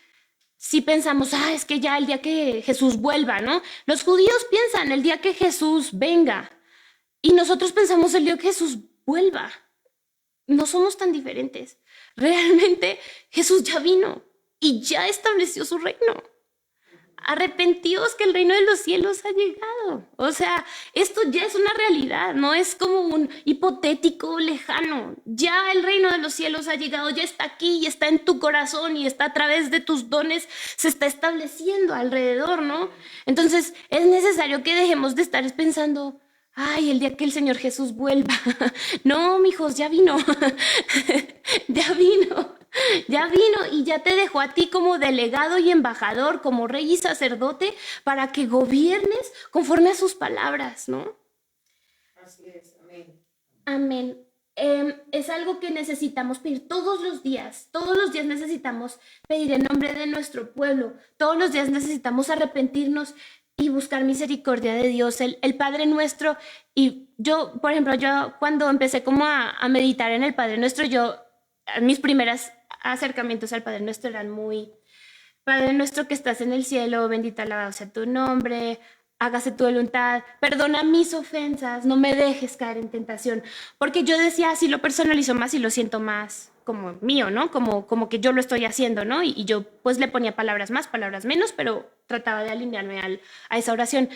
si pensamos, es que ya el día que Jesús vuelva, ¿no? Los judíos piensan el día que Jesús venga y nosotros pensamos el día que Jesús vuelva. No somos tan diferentes. Realmente Jesús ya vino y ya estableció su reino. Arrepentíos que el reino de los cielos ha llegado. O sea, esto ya es una realidad, no es como un hipotético lejano. Ya el reino de los cielos ha llegado, ya está aquí y está en tu corazón y está a través de tus dones, se está estableciendo alrededor, ¿no? Entonces es necesario que dejemos de estar pensando, ay, el día que el Señor Jesús vuelva. No, mijos, ya vino. Ya vino. Ya vino y ya te dejó a ti como delegado y embajador, como rey y sacerdote, para que gobiernes conforme a sus palabras, ¿no? Así es, amén. Amén. Es algo que necesitamos pedir todos los días. Todos los días necesitamos pedir en nombre de nuestro pueblo. Todos los días necesitamos arrepentirnos y buscar misericordia de Dios, el Padre Nuestro. Y yo, por ejemplo, yo cuando empecé como a meditar en el Padre Nuestro, mis primeras acercamientos al Padre Nuestro eran muy, Padre Nuestro que estás en el cielo, bendito alabado sea tu nombre, hágase tu voluntad, perdona mis ofensas, no me dejes caer en tentación, porque yo decía, así lo personalizo más y lo siento más como mío, ¿no? Como que yo lo estoy haciendo, ¿no? Y yo pues le ponía palabras más, palabras menos, pero trataba de alinearme a esa oración.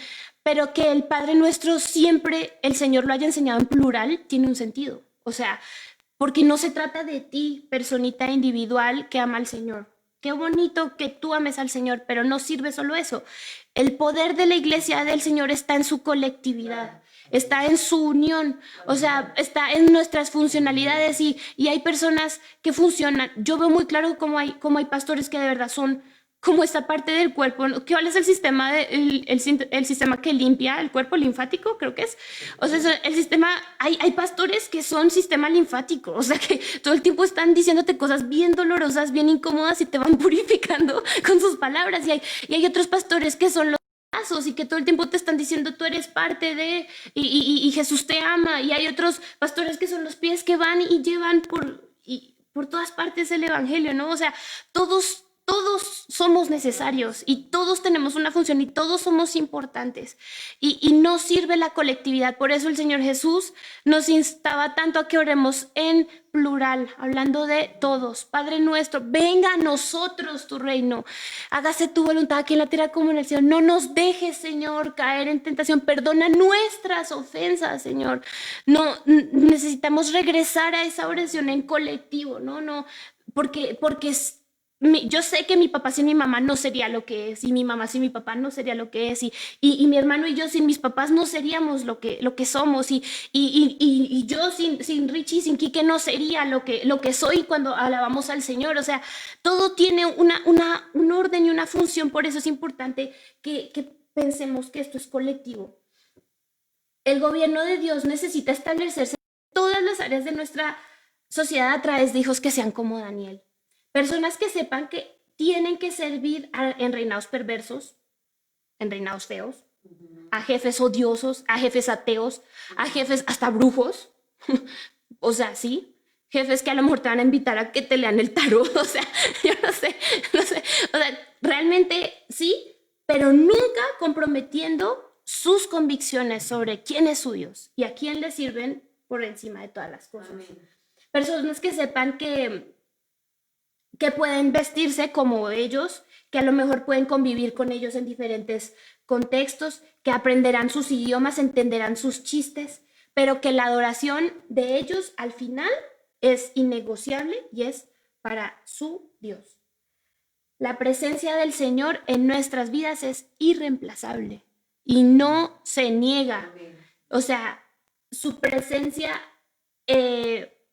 Pero que el Padre Nuestro siempre, el Señor lo haya enseñado en plural, tiene un sentido. O sea, porque no se trata de ti, personita individual que ama al Señor. Qué bonito que tú ames al Señor, pero no sirve solo eso. El poder de la iglesia del Señor está en su colectividad, está en su unión, o sea, está en nuestras funcionalidades y hay personas que funcionan. Yo veo muy claro cómo hay pastores que de verdad son como esta parte del cuerpo. ¿Cuál es el sistema, el sistema que limpia el cuerpo linfático? Creo que es. O sea, el sistema, hay pastores que son sistema linfático, o sea, que todo el tiempo están diciéndote cosas bien dolorosas, bien incómodas y te van purificando con sus palabras. Y hay otros pastores que son los y que todo el tiempo te están diciendo tú eres parte de y Jesús te ama, y hay otros pastores que son los pies que van y llevan por todas partes el evangelio, ¿no? O sea, todos somos necesarios y todos tenemos una función y todos somos importantes y no sirve la colectividad. Por eso el Señor Jesús nos instaba tanto a que oremos en plural, hablando de todos. Padre nuestro, venga a nosotros tu reino, hágase tu voluntad aquí en la tierra como en el cielo. No nos dejes, Señor, caer en tentación, perdona nuestras ofensas, Señor. No, necesitamos regresar a esa oración en colectivo, no, porque yo sé que mi papá sin mi mamá no sería lo que es, y mi mamá sin mi papá no sería lo que es, y mi hermano y yo sin mis papás no seríamos lo que somos, y yo sin Richie, sin Quique no sería lo que soy cuando alabamos al Señor. O sea, todo tiene un orden y una función, por eso es importante que pensemos que esto es colectivo. El gobierno de Dios necesita establecerse en todas las áreas de nuestra sociedad a través de hijos que sean como Daniel. Personas que sepan que tienen que servir en reinados perversos, en reinados feos, a jefes odiosos, a jefes ateos, a jefes hasta brujos. O sea, sí, jefes que a lo mejor te van a invitar a que te lean el tarot. O sea, yo no sé. O sea, realmente sí, pero nunca comprometiendo sus convicciones sobre quién es su Dios y a quién le sirven por encima de todas las cosas. Amén. Personas que sepan que pueden vestirse como ellos, que a lo mejor pueden convivir con ellos en diferentes contextos, que aprenderán sus idiomas, entenderán sus chistes, pero que la adoración de ellos al final es innegociable y es para su Dios. La presencia del Señor en nuestras vidas es irreemplazable y no se niega. O sea, su presencia,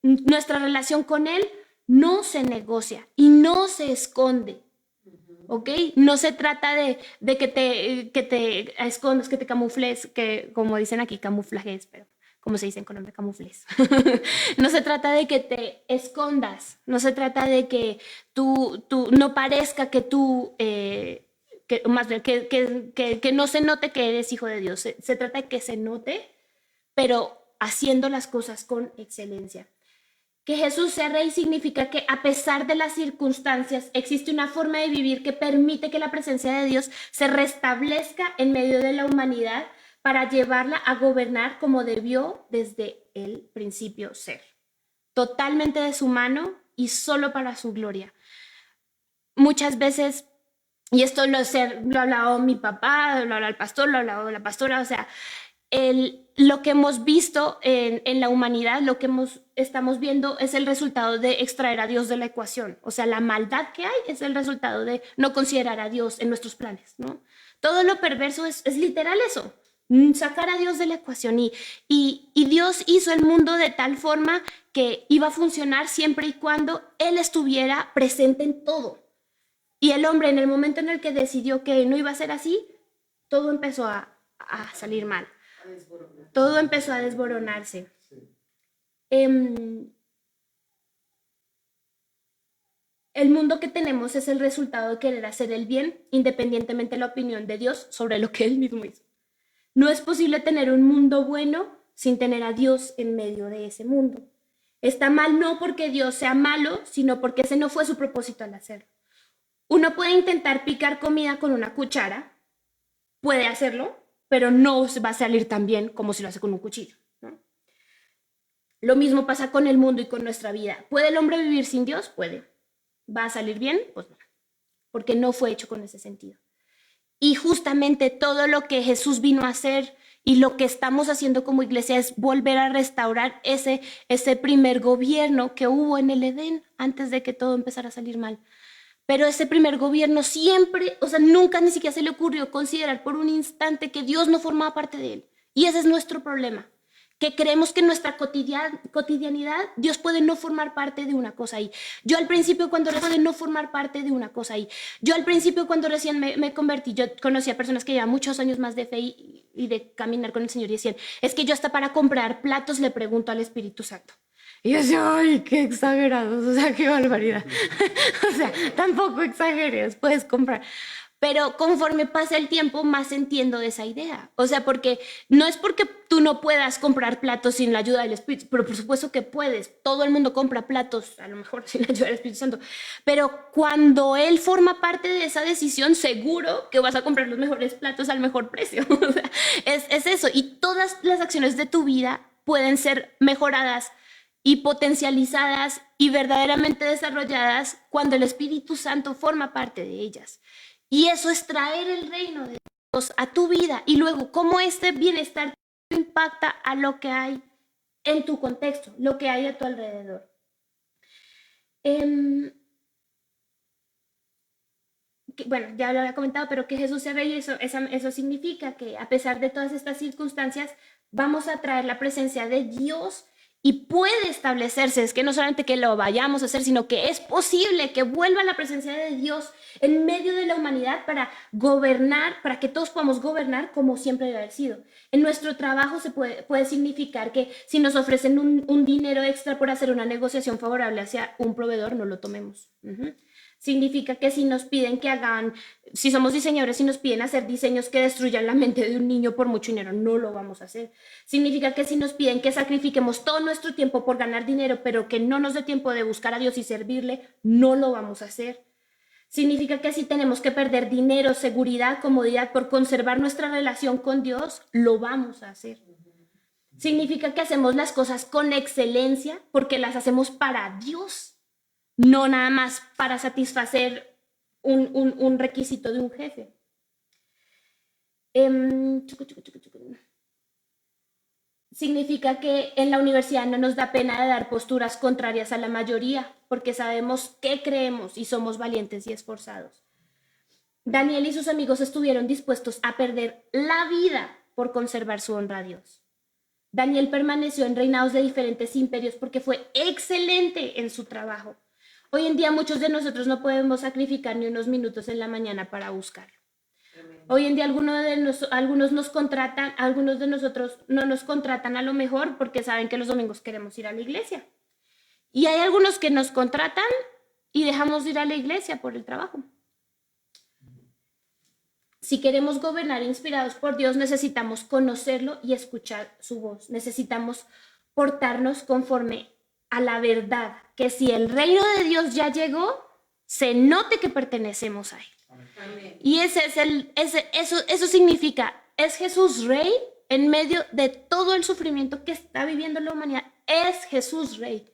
nuestra relación con Él no se negocia y no se esconde, ¿ok? No se trata de que te escondas, que te camufles, que como dicen aquí, camuflajes, pero como se dice en Colombia, camufles. No se trata de que te escondas, no se trata de que tú no parezca que más bien, que no se note que eres hijo de Dios. Se trata de que se note, pero haciendo las cosas con excelencia. Que Jesús sea rey significa que a pesar de las circunstancias existe una forma de vivir que permite que la presencia de Dios se restablezca en medio de la humanidad para llevarla a gobernar como debió desde el principio ser. Totalmente de su mano y solo para su gloria. Muchas veces, y esto lo ha hablado mi papá, lo ha hablado el pastor, lo ha hablado la pastora, o sea, lo que hemos visto en la humanidad, lo que estamos viendo es el resultado de extraer a Dios de la ecuación. O sea, la maldad que hay es el resultado de no considerar a Dios en nuestros planes, ¿no? Todo lo perverso es literal eso, sacar a Dios de la ecuación. Y Dios hizo el mundo de tal forma que iba a funcionar siempre y cuando Él estuviera presente en todo. Y el hombre, en el momento en el que decidió que no iba a ser así, todo empezó a salir mal. Todo empezó a desboronarse. El mundo que tenemos es el resultado de querer hacer el bien, independientemente de la opinión de Dios sobre lo que Él mismo hizo. No es posible tener un mundo bueno sin tener a Dios en medio de ese mundo. Está mal no porque Dios sea malo, sino porque ese no fue su propósito al hacerlo. Uno puede intentar picar comida con una cuchara, puede hacerlo, pero no va a salir tan bien como si lo hace con un cuchillo, ¿no? Lo mismo pasa con el mundo y con nuestra vida. ¿Puede el hombre vivir sin Dios? Puede. ¿Va a salir bien? Pues no, porque no fue hecho con ese sentido. Y justamente todo lo que Jesús vino a hacer y lo que estamos haciendo como iglesia es volver a restaurar ese primer gobierno que hubo en el Edén antes de que todo empezara a salir mal. Pero ese primer gobierno siempre, o sea, nunca ni siquiera se le ocurrió considerar por un instante que Dios no formaba parte de él. Y ese es nuestro problema, que creemos que en nuestra cotidianidad Dios puede no formar parte de una cosa ahí. Yo al principio cuando recién no formar parte de una cosa ahí. Yo al principio cuando recién me convertí, yo conocía personas que llevan muchos años más de fe y de caminar con el Señor y decían, es que yo hasta para comprar platos le pregunto al Espíritu Santo. Y yo decía, ay, qué exagerados, o sea, qué barbaridad. O sea, tampoco exageres, puedes comprar. Pero conforme pasa el tiempo, más entiendo de esa idea. O sea, porque no es porque tú no puedas comprar platos sin la ayuda del Espíritu, pero por supuesto que puedes. Todo el mundo compra platos, a lo mejor sin la ayuda del Espíritu Santo. Pero cuando Él forma parte de esa decisión, seguro que vas a comprar los mejores platos al mejor precio. O sea, es eso. Y todas las acciones de tu vida pueden ser mejoradas y potencializadas y verdaderamente desarrolladas cuando el Espíritu Santo forma parte de ellas. Y eso es traer el reino de Dios a tu vida y luego cómo este bienestar impacta a lo que hay en tu contexto, lo que hay a tu alrededor. Bueno, ya lo había comentado, pero que Jesús sea rey, eso significa que a pesar de todas estas circunstancias, vamos a traer la presencia de Dios y puede establecerse, es que no solamente que lo vayamos a hacer, sino que es posible que vuelva la presencia de Dios en medio de la humanidad para gobernar, para que todos podamos gobernar como siempre debe haber sido. En nuestro trabajo puede significar que si nos ofrecen un dinero extra por hacer una negociación favorable hacia un proveedor, no lo tomemos. Significa que si nos piden que hagan, si somos diseñadores y nos piden hacer diseños que destruyan la mente de un niño por mucho dinero, no lo vamos a hacer. Significa que si nos piden que sacrifiquemos todo nuestro tiempo por ganar dinero, pero que no nos dé tiempo de buscar a Dios y servirle, no lo vamos a hacer. Significa que si tenemos que perder dinero, seguridad, comodidad por conservar nuestra relación con Dios, lo vamos a hacer. Significa que hacemos las cosas con excelencia porque las hacemos para Dios. No nada más para satisfacer un requisito de un jefe. Significa que en la universidad no nos da pena de dar posturas contrarias a la mayoría, porque sabemos qué creemos y somos valientes y esforzados. Daniel y sus amigos estuvieron dispuestos a perder la vida por conservar su honra a Dios. Daniel permaneció en reinados de diferentes imperios porque fue excelente en su trabajo. Hoy en día muchos de nosotros no podemos sacrificar ni unos minutos en la mañana para buscarlo. Hoy en día algunos nos contratan, algunos de nosotros no nos contratan a lo mejor porque saben que los domingos queremos ir a la iglesia. Y hay algunos que nos contratan y dejamos de ir a la iglesia por el trabajo. Si queremos gobernar inspirados por Dios, necesitamos conocerlo y escuchar su voz. Necesitamos portarnos conforme a la verdad, que si el reino de Dios ya llegó, se note que pertenecemos a él. Amén. Y eso significa, es Jesús rey en medio de todo el sufrimiento que está viviendo la humanidad. Es Jesús rey.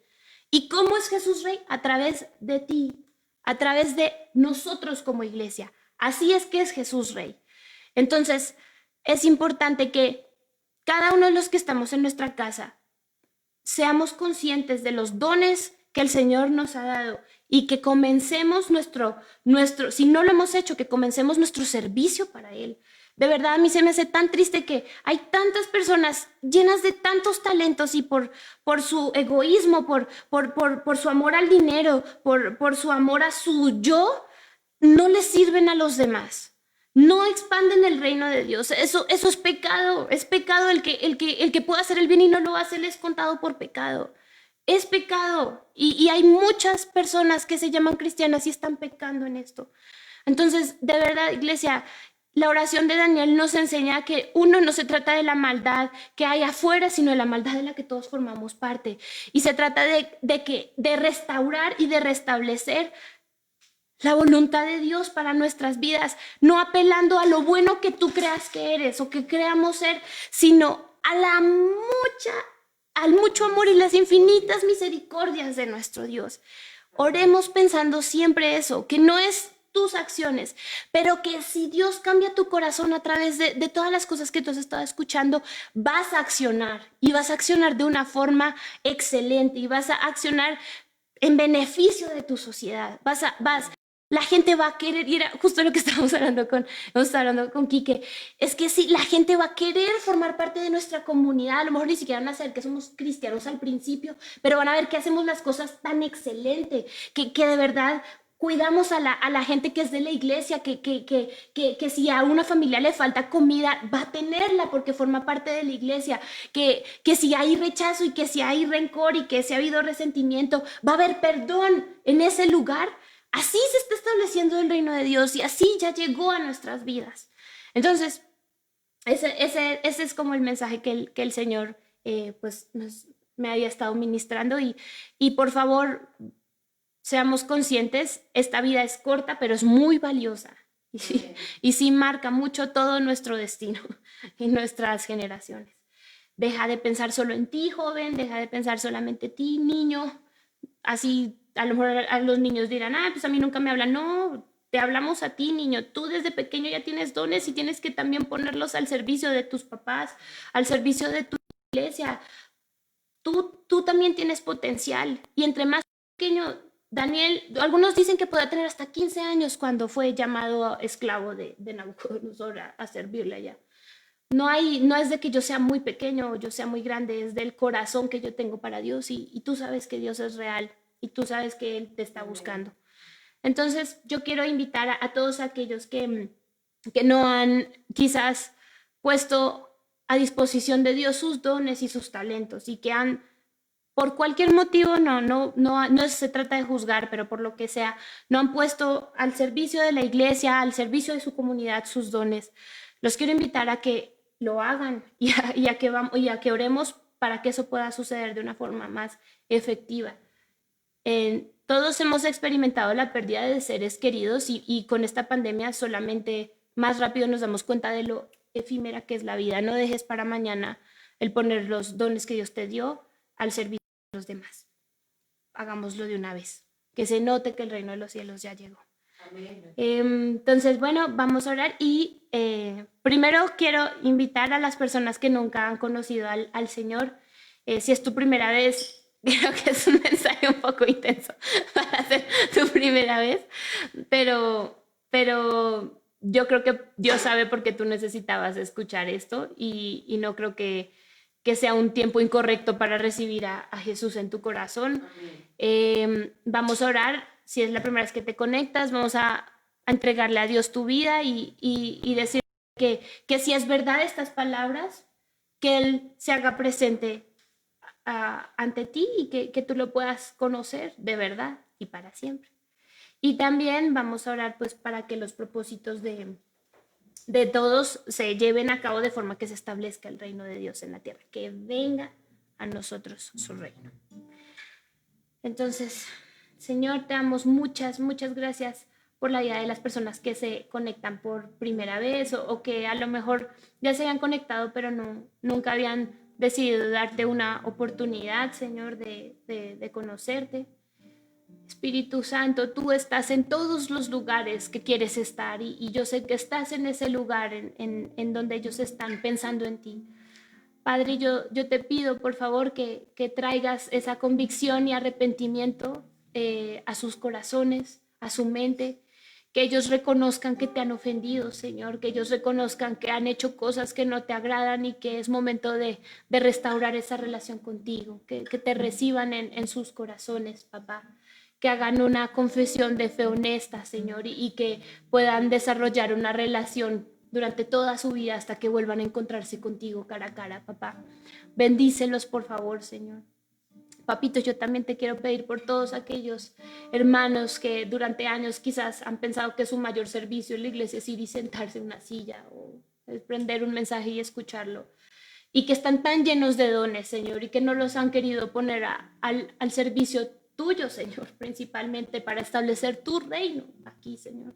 ¿Y cómo es Jesús rey? A través de ti, a través de nosotros como iglesia. Así es que es Jesús rey. Entonces, es importante que cada uno de los que estamos en nuestra casa seamos conscientes de los dones que el Señor nos ha dado y que comencemos si no lo hemos hecho, que comencemos nuestro servicio para Él. De verdad, a mí se me hace tan triste que hay tantas personas llenas de tantos talentos y por su egoísmo, por su amor al dinero, por su amor a su yo, no le sirven a los demás. No expanden el reino de Dios. Eso es pecado. Es pecado el que pueda hacer el bien y no lo hace, le es contado por pecado. Es pecado. Y hay muchas personas que se llaman cristianas y están pecando en esto. Entonces, de verdad, iglesia, la oración de Daniel nos enseña que uno, no se trata de la maldad que hay afuera, sino de la maldad de la que todos formamos parte. Y se trata de restaurar y de restablecer la voluntad de Dios para nuestras vidas, no apelando a lo bueno que tú creas que eres o que creamos ser, sino al mucho amor y las infinitas misericordias de nuestro Dios. Oremos pensando siempre eso, que no es tus acciones, pero que si Dios cambia tu corazón a través de todas las cosas que tú has estado escuchando, vas a accionar y vas a accionar de una forma excelente y vas a accionar en beneficio de tu sociedad. La gente va a querer, y era justo lo que estábamos hablando con Quique, es que sí, la gente va a querer formar parte de nuestra comunidad, a lo mejor ni siquiera van a saber que somos cristianos al principio, pero van a ver que hacemos las cosas tan excelente, que de verdad cuidamos a la gente que es de la iglesia, que si a una familia le falta comida, va a tenerla porque forma parte de la iglesia, que si hay rechazo y que si hay rencor y que si ha habido resentimiento, va a haber perdón en ese lugar. Así se está estableciendo el reino de Dios y así ya llegó a nuestras vidas. Entonces, ese es como el mensaje que el Señor me había estado ministrando y por favor, seamos conscientes, esta vida es corta, pero es muy valiosa y sí marca mucho todo nuestro destino y nuestras generaciones. Deja de pensar solo en ti, joven, deja de pensar solamente en ti, niño, así a lo mejor a los niños dirán, pues a mí nunca me hablan. No, te hablamos a ti, niño. Tú desde pequeño ya tienes dones y tienes que también ponerlos al servicio de tus papás, al servicio de tu iglesia. Tú también tienes potencial. Y entre más pequeño, Daniel, algunos dicen que podía tener hasta 15 años cuando fue llamado esclavo de Nabucodonosor a servirle allá. No es de que yo sea muy pequeño o yo sea muy grande, es del corazón que yo tengo para Dios y tú sabes que Dios es real y tú sabes que Él te está buscando. Entonces yo quiero invitar a todos aquellos que no han quizás puesto a disposición de Dios sus dones y sus talentos y que han, por cualquier motivo, no se trata de juzgar, pero por lo que sea, no han puesto al servicio de la iglesia, al servicio de su comunidad sus dones. Los quiero invitar a que lo hagan y a que oremos para que eso pueda suceder de una forma más efectiva. Todos hemos experimentado la pérdida de seres queridos y con esta pandemia solamente más rápido nos damos cuenta de lo efímera que es la vida. No dejes para mañana el poner los dones que Dios te dio al servicio de los demás. Hagámoslo de una vez, que se note que el reino de los cielos ya llegó. Amén. Entonces, bueno, vamos a orar y primero quiero invitar a las personas que nunca han conocido al Señor. Si es tu primera vez, creo que es un mensaje un poco intenso para ser tu primera vez, pero yo creo que Dios sabe por qué tú necesitabas escuchar esto y no creo que sea un tiempo incorrecto para recibir a Jesús en tu corazón. Vamos a orar. Si es la primera vez que te conectas, vamos a entregarle a Dios tu vida y decir que si es verdad estas palabras, que Él se haga presente ante ti y que tú lo puedas conocer de verdad y para siempre. Y también vamos a orar pues para que los propósitos de de todos se lleven a cabo de forma que se establezca el reino de Dios en la tierra, que venga a nosotros su reino. Entonces, Señor, te damos muchas gracias por la vida de las personas que se conectan por primera vez o que a lo mejor ya se habían conectado, pero nunca habían decidido darte una oportunidad, Señor, de conocerte. Espíritu Santo, tú estás en todos los lugares que quieres estar y yo sé que estás en ese lugar en donde ellos están pensando en ti. Padre, yo te pido por favor que traigas esa convicción y arrepentimiento a sus corazones, a su mente, que ellos reconozcan que te han ofendido, Señor, que ellos reconozcan que han hecho cosas que no te agradan y que es momento de restaurar esa relación contigo, que te reciban en sus corazones, papá, que hagan una confesión de fe honesta, Señor, y que puedan desarrollar una relación durante toda su vida hasta que vuelvan a encontrarse contigo cara a cara, papá. Bendícelos, por favor, Señor. Papito, yo también te quiero pedir por todos aquellos hermanos que durante años quizás han pensado que su mayor servicio en la iglesia es ir y sentarse en una silla o prender un mensaje y escucharlo. Y que están tan llenos de dones, Señor, y que no los han querido poner al servicio tuyo, Señor, principalmente para establecer tu reino aquí, Señor.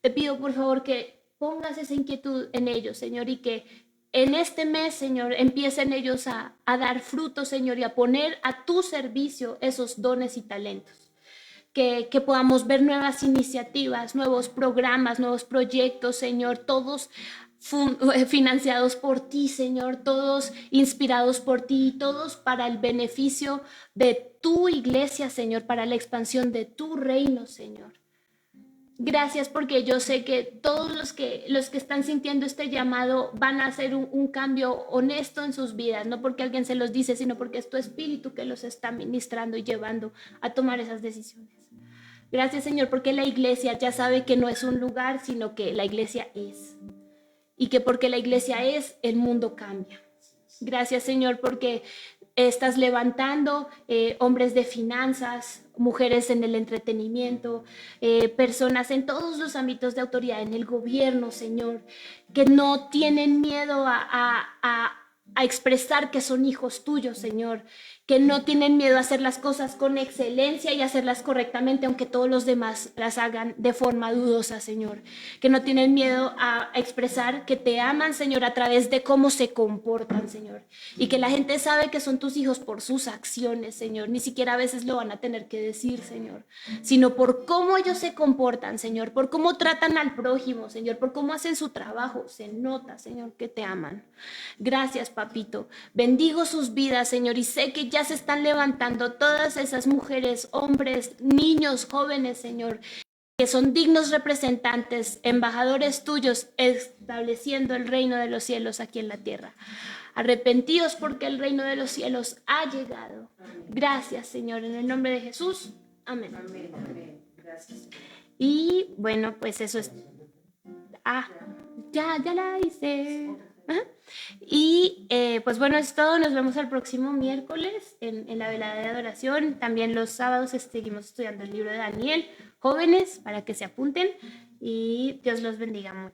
Te pido, por favor, que pongas esa inquietud en ellos, Señor, y que en este mes, Señor, empiecen ellos a dar fruto, Señor, y a poner a tu servicio esos dones y talentos. Que podamos ver nuevas iniciativas, nuevos programas, nuevos proyectos, Señor, todos financiados por ti, Señor, todos inspirados por ti, todos para el beneficio de tu iglesia, Señor, para la expansión de tu reino, Señor. Gracias porque yo sé que todos los que están sintiendo este llamado van a hacer un cambio honesto en sus vidas, no porque alguien se los dice, sino porque es tu espíritu que los está ministrando y llevando a tomar esas decisiones. Gracias, Señor, porque la iglesia ya sabe que no es un lugar, sino que la iglesia es. Y que porque la iglesia es, el mundo cambia. Gracias, Señor, porque estás levantando hombres de finanzas, mujeres en el entretenimiento, personas en todos los ámbitos de autoridad, en el gobierno, Señor, que no tienen miedo a expresar que son hijos tuyos, Señor, que no tienen miedo a hacer las cosas con excelencia y hacerlas correctamente, aunque todos los demás las hagan de forma dudosa, Señor, que no tienen miedo a expresar que te aman, Señor, a través de cómo se comportan, Señor, y que la gente sabe que son tus hijos por sus acciones, Señor, ni siquiera a veces lo van a tener que decir, Señor, sino por cómo ellos se comportan, Señor, por cómo tratan al prójimo, Señor, por cómo hacen su trabajo, se nota, Señor, que te aman. Gracias, papito, bendigo sus vidas, Señor, y sé que ya se están levantando todas esas mujeres, hombres, niños, jóvenes, Señor, que son dignos representantes, embajadores tuyos, estableciendo el reino de los cielos aquí en la tierra. Arrepentidos porque el reino de los cielos ha llegado. Gracias, Señor, en el nombre de Jesús. Amén. Amén. Amén. Gracias. Y bueno, pues eso es. Ya la hice. Ajá. Y pues bueno, es todo. Nos vemos el próximo miércoles en la velada de adoración. También los sábados seguimos estudiando el libro de Daniel. Jóvenes, para que se apunten. Y Dios los bendiga mucho.